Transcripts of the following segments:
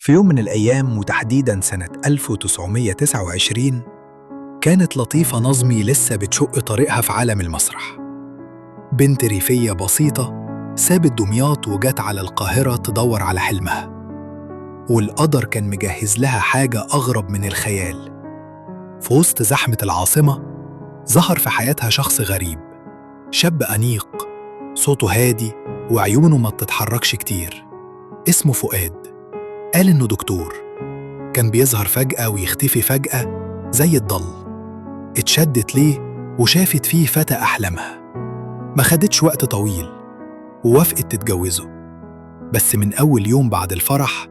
في يوم من الأيام وتحديداً سنة 1929 كانت لطيفة نظمي لسه بتشق طريقها في عالم المسرح. بنت ريفية بسيطة سابت دمياط وجت على القاهرة تدور على حلمها، والقدر كان مجهز لها حاجة أغرب من الخيال. في وسط زحمة العاصمة ظهر في حياتها شخص غريب، شاب أنيق صوته هادي وعيونه ما بتتحركش كتير، اسمه فؤاد. قال إنه دكتور، كان بيظهر فجأة ويختفي فجأة زي الضل. اتشدت ليه وشافت فيه فتى أحلامها. ما خدتش وقت طويل ووافقت تتجوزه، بس من أول يوم بعد الفرح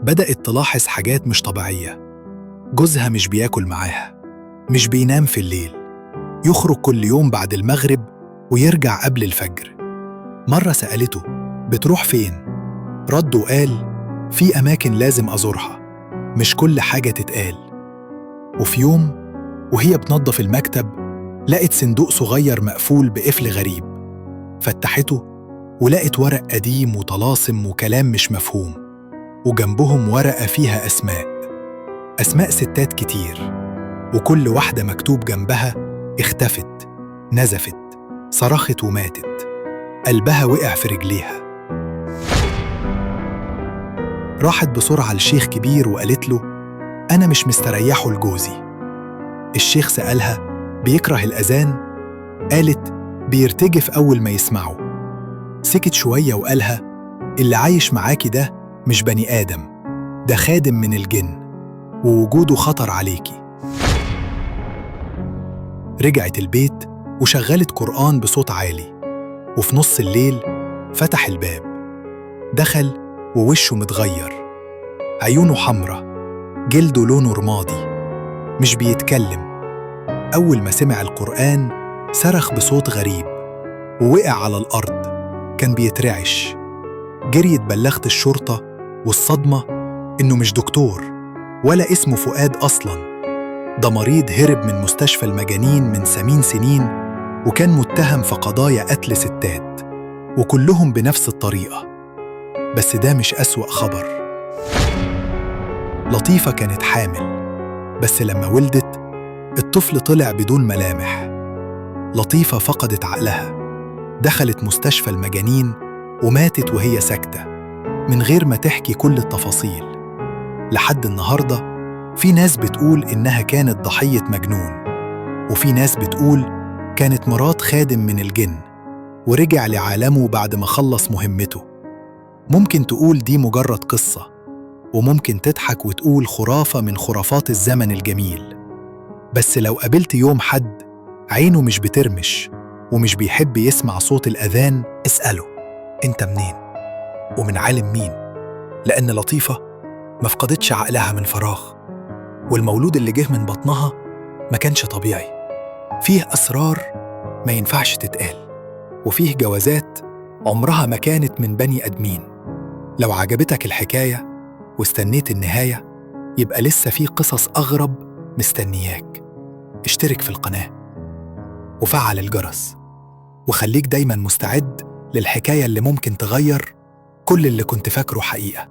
بدأت تلاحظ حاجات مش طبيعية. جوزها مش بياكل معاها، مش بينام في الليل، يخرج كل يوم بعد المغرب ويرجع قبل الفجر. مرة سألته بتروح فين؟ رد وقال في أماكن لازم أزورها، مش كل حاجة تتقال. وفي يوم وهي بتنظف المكتب لقت صندوق صغير مقفول بقفل غريب. فتحته ولقت ورق قديم وطلاسم وكلام مش مفهوم، وجنبهم ورقة فيها أسماء ستات كتير، وكل واحدة مكتوب جنبها اختفت، نزفت، صرخت وماتت. قلبها وقع في رجليها. راحت بسرعة لشيخ كبير وقالت له أنا مش مستريحه لجوزي. الشيخ سألها بيكره الأذان؟ قالت بيرتجف أول ما يسمعه. سكت شوية وقالها اللي عايش معاكي ده مش بني آدم، ده خادم من الجن ووجوده خطر عليكي. رجعت البيت وشغلت قرآن بصوت عالي، وفي نص الليل فتح الباب. دخل ووشه متغير، عيونه حمرة، جلده لونه رمادي، مش بيتكلم. أول ما سمع القرآن صرخ بصوت غريب ووقع على الأرض، كان بيترعش. جريت بلغت الشرطة، والصدمة إنه مش دكتور ولا اسمه فؤاد أصلاً، ده مريض هرب من مستشفى المجانين من سنين وكان متهم في قضايا قتل ستات، وكلهم بنفس الطريقة. بس ده مش أسوأ خبر. لطيفة كانت حامل، بس لما ولدت الطفل طلع بدون ملامح. لطيفة فقدت عقلها، دخلت مستشفى المجانين وماتت وهي ساكتة من غير ما تحكي كل التفاصيل. لحد النهاردة في ناس بتقول إنها كانت ضحية مجنون، وفي ناس بتقول كانت مرات خادم من الجن ورجع لعالمه بعد ما خلص مهمته. ممكن تقول دي مجرد قصة، وممكن تضحك وتقول خرافة من خرافات الزمن الجميل. بس لو قابلت يوم حد عينه مش بترمش ومش بيحب يسمع صوت الأذان، اسأله أنت منين؟ ومن عالم مين؟ لأن لطيفة ما فقدتش عقلها من فراغ، والمولود اللي جه من بطنها ما كانش طبيعي. فيه أسرار ما ينفعش تتقال، وفيه جوازات عمرها ما كانت من بني أدمين. لو عجبتك الحكاية واستنيت النهاية، يبقى لسه فيه قصص أغرب مستنياك. اشترك في القناة وفعل الجرس، وخليك دايماً مستعد للحكاية اللي ممكن تغير كل اللي كنت فاكره حقيقة.